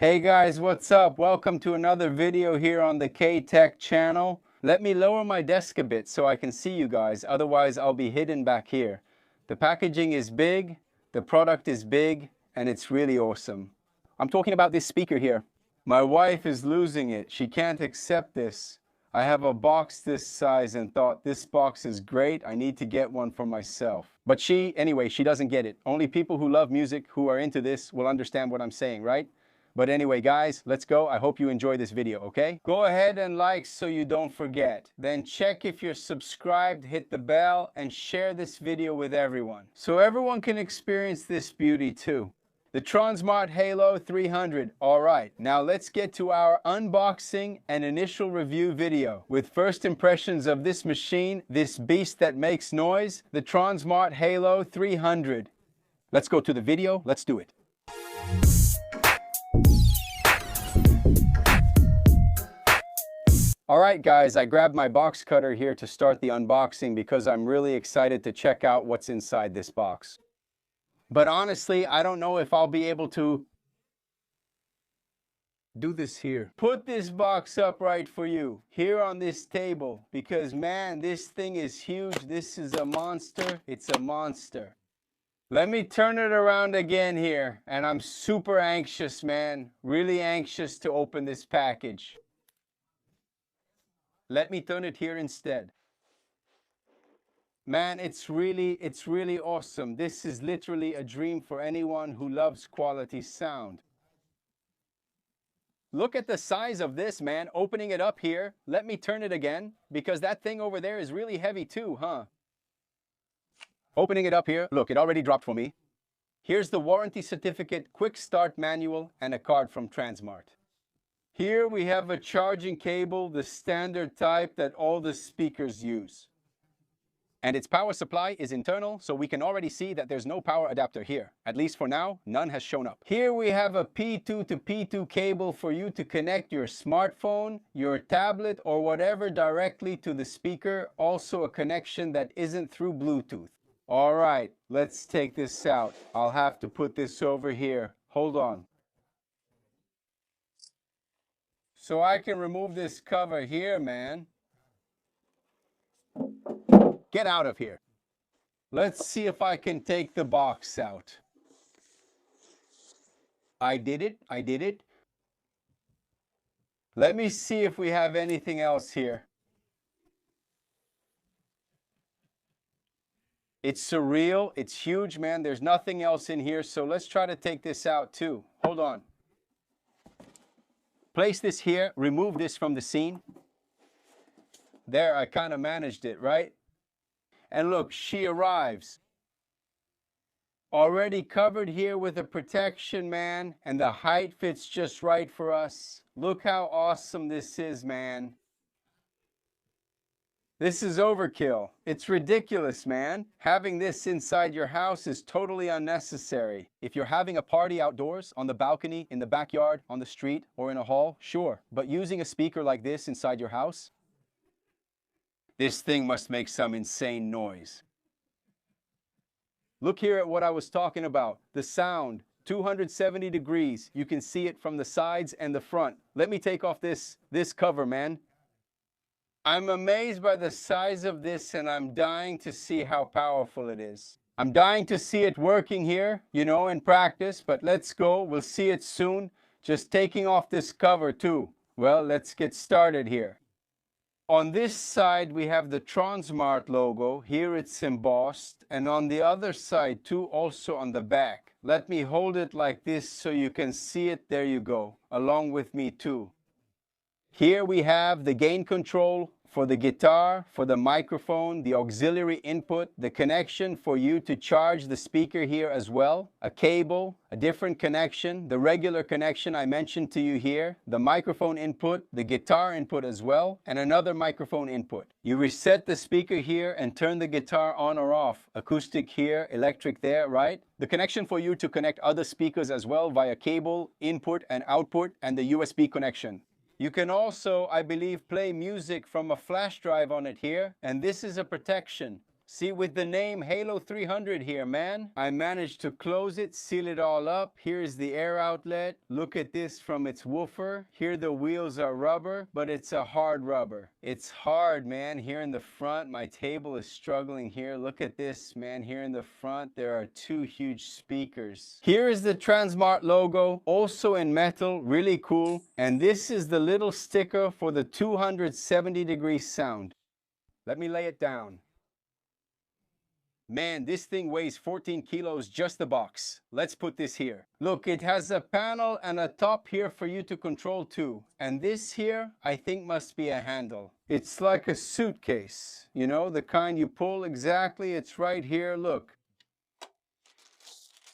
Hey guys, what's up? Welcome to another video here on the K-Tech channel. Let me lower my desk a bit so I can see you guys, otherwise I'll be hidden back here. The packaging is big, the product is big, and it's really awesome. I'm talking about this speaker here. My wife is losing it. She can't accept this. I have a box this size and thought this box is great. I need to get one for myself. But she doesn't get it. Only people who love music, who are into this, will understand what I'm saying, right? But anyway, guys, let's go. I hope you enjoy this video, okay? Go ahead and like so you don't forget. Then check if you're subscribed, hit the bell, and share this video with everyone, so everyone can experience this beauty too. The Tronsmart Halo 300. All right, now let's get to our unboxing and initial review video with first impressions of this machine, this beast that makes noise, the Tronsmart Halo 300. Let's go to the video. Let's do it. All right, guys, I grabbed my box cutter here to start the unboxing because I'm really excited to check out what's inside this box. But honestly, I don't know if I'll be able to do this here. Put this box upright for you here on this table because, man, this thing is huge. This is a monster. It's a monster. Let me turn it around again here, and I'm super anxious, man. Really anxious to open this package. Let me turn it here instead. Man, it's really awesome. This is literally a dream for anyone who loves quality sound. Look at the size of this, man. Opening it up here. Let me turn it again, because that thing over there is really heavy too, huh? Opening it up here. Look, it already dropped for me. Here's the warranty certificate, quick start manual, and a card from Tronsmart. Here we have a charging cable, the standard type that all the speakers use. And its power supply is internal, so we can already see that there's no power adapter here. At least for now, none has shown up. Here we have a P2 to P2 cable for you to connect your smartphone, your tablet, or whatever directly to the speaker. Also a connection that isn't through Bluetooth. All right, let's take this out. I'll have to put this over here. Hold on. So I can remove this cover here, man. Get out of here. Let's see if I can take the box out. I did it. Let me see if we have anything else here. It's surreal. It's huge, man. There's nothing else in here, so let's try to take this out too. Hold on. Place this here. Remove this from the scene. There, I kind of managed it, right? And look, she arrives. Already covered here with a protection, man. And the height fits just right for us. Look how awesome this is, man. This is overkill. It's ridiculous, man. Having this inside your house is totally unnecessary. If you're having a party outdoors, on the balcony, in the backyard, on the street, or in a hall, sure. But using a speaker like this inside your house, this thing must make some insane noise. Look here at what I was talking about. The sound, 270 degrees. You can see it from the sides and the front. Let me take off this cover, man. I'm amazed by the size of this, and I'm dying to see how powerful it is. I'm dying to see it working here, you know, in practice, but let's go. We'll see it soon. Just taking off this cover too. Well, let's get started here. On this side, we have the Tronsmart logo. Here it's embossed, and on the other side too, also on the back. Let me hold it like this so you can see it. There you go, along with me too. Here we have the gain control for the guitar, for the microphone, the auxiliary input, the connection for you to charge the speaker here as well, a cable, a different connection, the regular connection I mentioned to you here, the microphone input, the guitar input as well, and another microphone input. You reset the speaker here and turn the guitar on or off. Acoustic here, electric there, right? The connection for you to connect other speakers as well via cable, input and output, and the USB connection. You can also, I believe, play music from a flash drive on it here, and this is a protection. See, with the name Halo 300 here, man, I managed to close it, seal it all up. Here's the air outlet. Look at this from its woofer. Here the wheels are rubber, but it's a hard rubber. It's hard, man. Here in the front, my table is struggling here. Look at this, man. Here in the front, there are two huge speakers. Here is the Tronsmart logo, also in metal, really cool. And this is the little sticker for the 270-degree sound. Let me lay it down. Man, this thing weighs 14 kilos, just the box. Let's put this here. Look, it has a panel and a top here for you to control too. And this here, I think must be a handle. It's like a suitcase, you know, the kind you pull exactly. It's right here, look.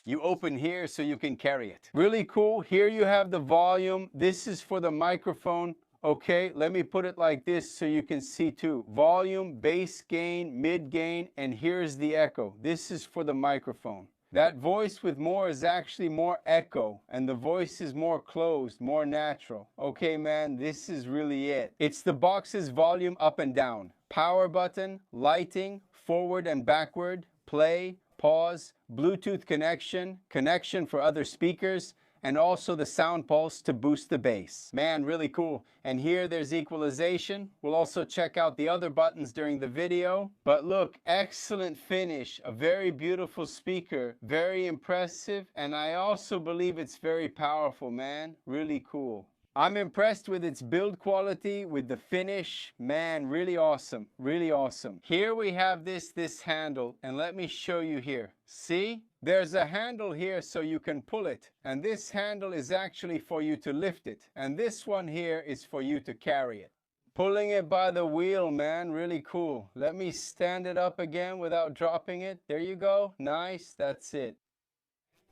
You open here so you can carry it. Really cool. Here you have the volume. This is for the microphone. Okay, let me put it like this so you can see too. Volume, bass gain, mid gain, and here's the echo. This is for the microphone. That voice with more is actually more echo, and the voice is more closed, more natural. Okay, man, this is really it. It's the box's volume up and down. Power button, lighting, forward and backward, play, pause, Bluetooth connection, connection for other speakers, and also the sound pulse to boost the bass. Man, really cool. And here there's equalization. We'll also check out the other buttons during the video. But look, excellent finish, a very beautiful speaker, very impressive, and I also believe it's very powerful, man. Really cool. I'm impressed with its build quality, with the finish. Man, really awesome, really awesome. Here we have this handle, and let me show you here. See? There's a handle here so you can pull it, and this handle is actually for you to lift it, and this one here is for you to carry it. Pulling it by the wheel, man, really cool. Let me stand it up again without dropping it. There you go, nice, that's it.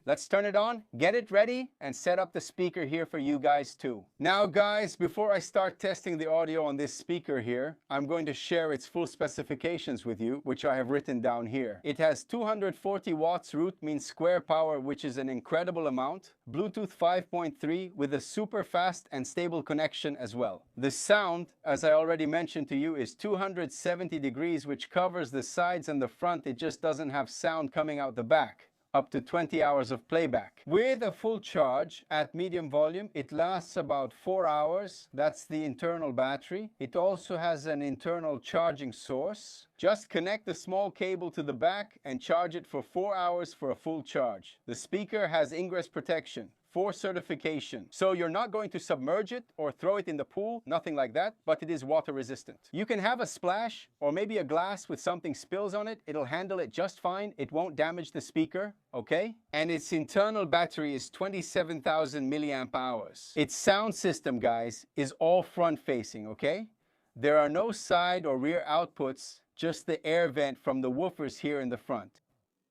Let's turn it on, get it ready, and set up the speaker here for you guys too. Now guys, before I start testing the audio on this speaker here, I'm going to share its full specifications with you, which I have written down here. It has 240 watts root mean square power, which is an incredible amount. Bluetooth 5.3 with a super fast and stable connection as well. The sound, as I already mentioned to you, is 270 degrees, which covers the sides and the front. It just doesn't have sound coming out the back. Up to 20 hours of playback. With a full charge at medium volume, it lasts about 4 hours. That's the internal battery. It also has an internal charging source. Just connect the small cable to the back and charge it for 4 hours for a full charge. The speaker has ingress protection for certification. So you're not going to submerge it or throw it in the pool, nothing like that, but it is water resistant. You can have a splash or maybe a glass with something spills on it. It'll handle it just fine. It won't damage the speaker, okay? And its internal battery is 27,000 milliamp hours. Its sound system, guys, is all front facing, okay? There are no side or rear outputs, just the air vent from the woofers here in the front.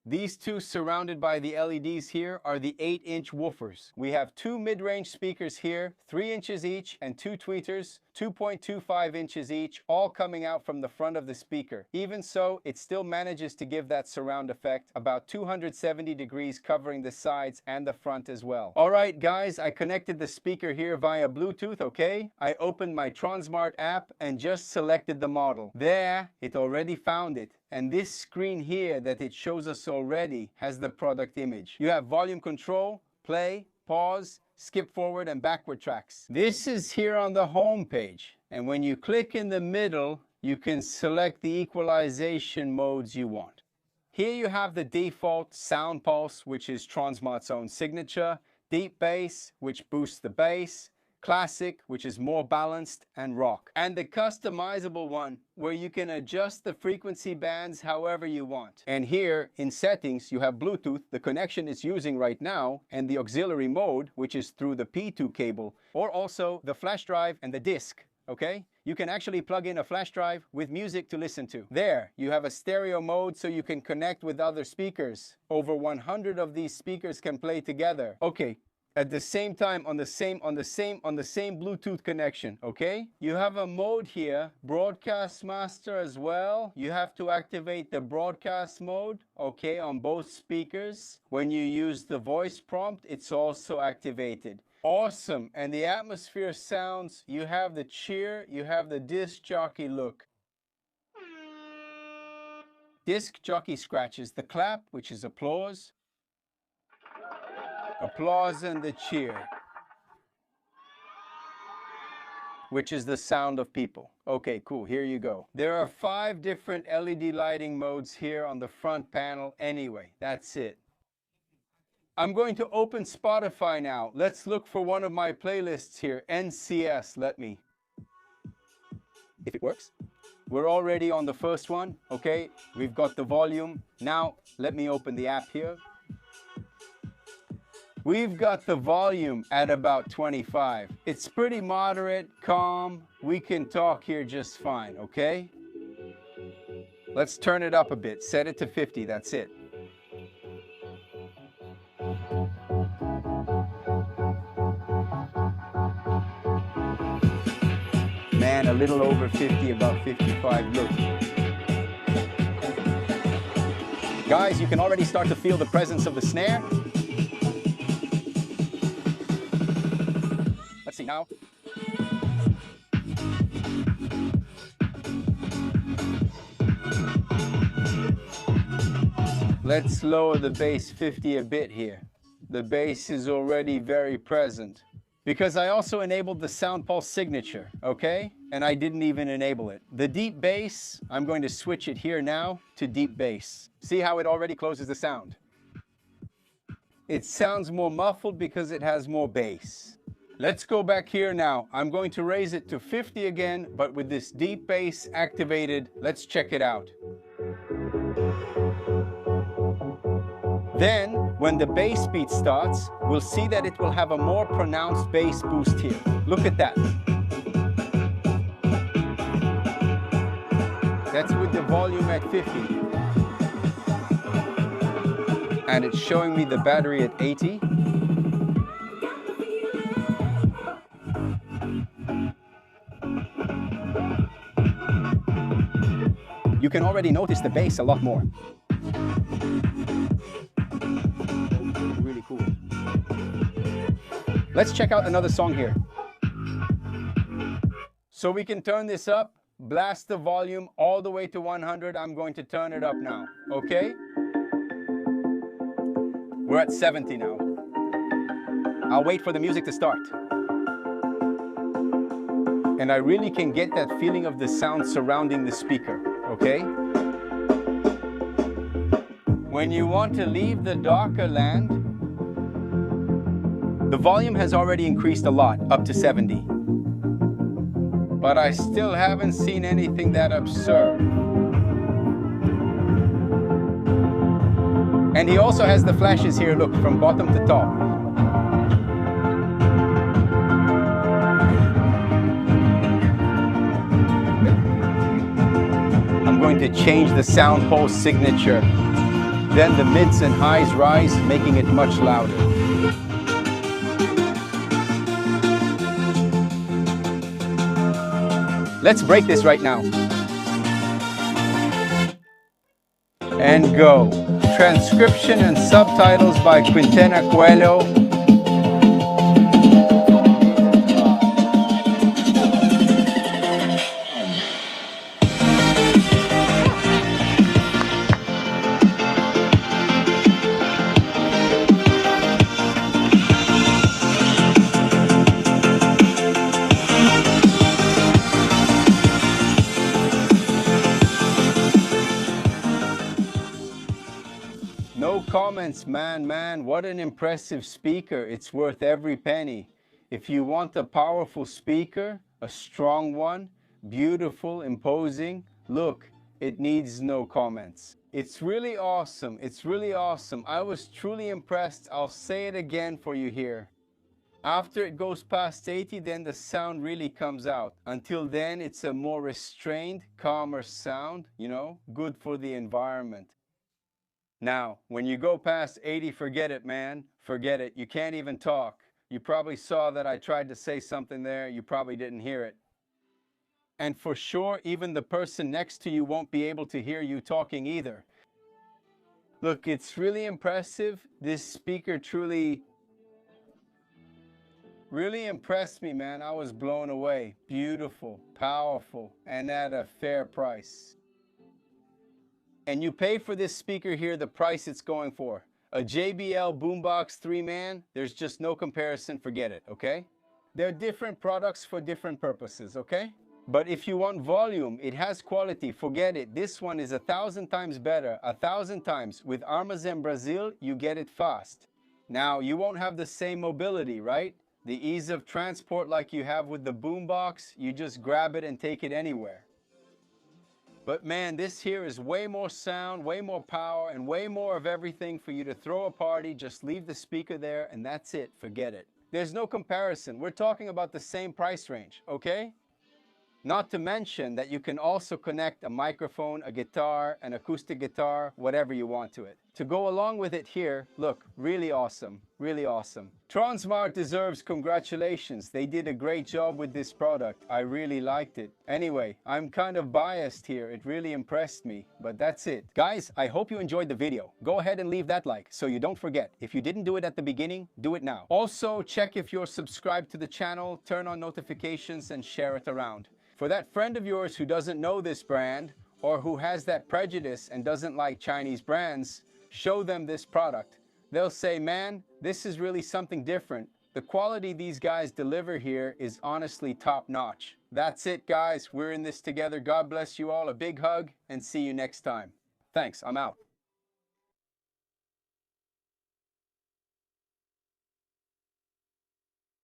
These two surrounded by the LEDs here are the 8-inch woofers. We have two mid-range speakers here, 3 inches each, and two tweeters, 2.25 inches each, all coming out from the front of the speaker. Even so, it still manages to give that surround effect, about 270 degrees covering the sides and the front as well. All right, guys, I connected the speaker here via Bluetooth, okay? I opened my Tronsmart app and just selected the model. There, it already found it. And this screen here that it shows us already has the product image. You have volume control, play, pause, skip forward and backward tracks. This is here on the home page. And when you click in the middle, you can select the equalization modes you want. Here you have the default sound pulse, which is Tronsmart's own signature, deep bass, which boosts the bass, classic, which is more balanced, and rock. And the customizable one, where you can adjust the frequency bands however you want. And here in settings, you have Bluetooth, the connection it's using right now, and the auxiliary mode, which is through the P2 cable, or also the flash drive and the disc, okay? You can actually plug in a flash drive with music to listen to. There, you have a stereo mode so you can connect with other speakers. Over 100 of these speakers can play together. Okay. At the same time on the same Bluetooth connection, okay? You have a mode here, broadcast master as well. You have to activate the broadcast mode, okay, on both speakers. When you use the voice prompt, it's also activated. Awesome. And the atmosphere sounds, you have the cheer, you have the disc jockey look. Disc jockey scratches, the clap, which is applause, applause, and the cheer, which is the sound of people. Okay, cool, here you go. There are 5 different LED lighting modes here on the front panel anyway. That's it. I'm going to open Spotify now. Let's look for one of my playlists here. NCS, let me. If it works. We're already on the first one, okay? We've got the volume. Now, let me open the app here. We've got the volume at about 25. It's pretty moderate, calm. We can talk here just fine, okay? Let's turn it up a bit. Set it to 50, that's it. Man, a little over 50, about 55, look. Guys, you can already start to feel the presence of the snare. Let's see now. Let's lower the bass 50 a bit here. The bass is already very present. Because I also enabled the sound pulse signature, okay? And I didn't even enable it. The deep bass, I'm going to switch it here now to deep bass. See how it already closes the sound? It sounds more muffled because it has more bass. Let's go back here now. I'm going to raise it to 50 again, but with this deep bass activated. Let's check it out. Then, when the bass beat starts, we'll see that it will have a more pronounced bass boost here. Look at that. That's with the volume at 50. And it's showing me the battery at 80. You can already notice the bass a lot more. Really cool. Let's check out another song here. So we can turn this up, blast the volume all the way to 100. I'm going to turn it up now, okay? We're at 70 now. I'll wait for the music to start. And I really can get that feeling of the sound surrounding the speaker, okay? When you want to leave the darker land, the volume has already increased a lot, up to 70. But I still haven't seen anything that absurd. And he also has the flashes here, look, from bottom to top. I'm going to change the sound pulse signature. Then the mids and highs rise, making it much louder. Let's break this right now. And go. Transcription and subtitles by Quintana Coelho. No comments, man, what an impressive speaker. It's worth every penny. If you want a powerful speaker, a strong one, beautiful, imposing, look, it needs no comments. It's really awesome, it's really awesome. I was truly impressed. I'll say it again for you here. After it goes past 80, then the sound really comes out. Until then, it's a more restrained, calmer sound, you know, good for the environment. Now, when you go past 80, forget it, man. Forget it. You can't even talk. You probably saw that I tried to say something there. You probably didn't hear it. And for sure, even the person next to you won't be able to hear you talking either. Look, it's really impressive. This speaker truly impressed me, man. I was blown away. Beautiful, powerful, and at a fair price. And you pay for this speaker here the price it's going for. A JBL Boombox 3-man, there's just no comparison, forget it, okay? They're different products for different purposes, okay? But if you want volume, it has quality, forget it. This one is 1,000 times better, 1,000 times. With Armazém Brazil, you get it fast. Now, you won't have the same mobility, right? The ease of transport like you have with the Boombox, you just grab it and take it anywhere. But man, this here is way more sound, way more power, and way more of everything for you to throw a party. Just leave the speaker there and that's it, forget it. There's no comparison. We're talking about the same price range, okay? Not to mention that you can also connect a microphone, a guitar, an acoustic guitar, whatever you want to it. To go along with it here, look, really awesome, really awesome. Tronsmart deserves congratulations. They did a great job with this product. I really liked it. Anyway, I'm kind of biased here. It really impressed me, but that's it. Guys, I hope you enjoyed the video. Go ahead and leave that like so you don't forget. If you didn't do it at the beginning, do it now. Also, check if you're subscribed to the channel, turn on notifications, and share it around. For that friend of yours who doesn't know this brand or who has that prejudice and doesn't like Chinese brands, show them this product. They'll say, man, this is really something different. The quality these guys deliver here is honestly top notch. That's it, guys. We're in this together. God bless you all. A big hug and see you next time. Thanks. I'm out.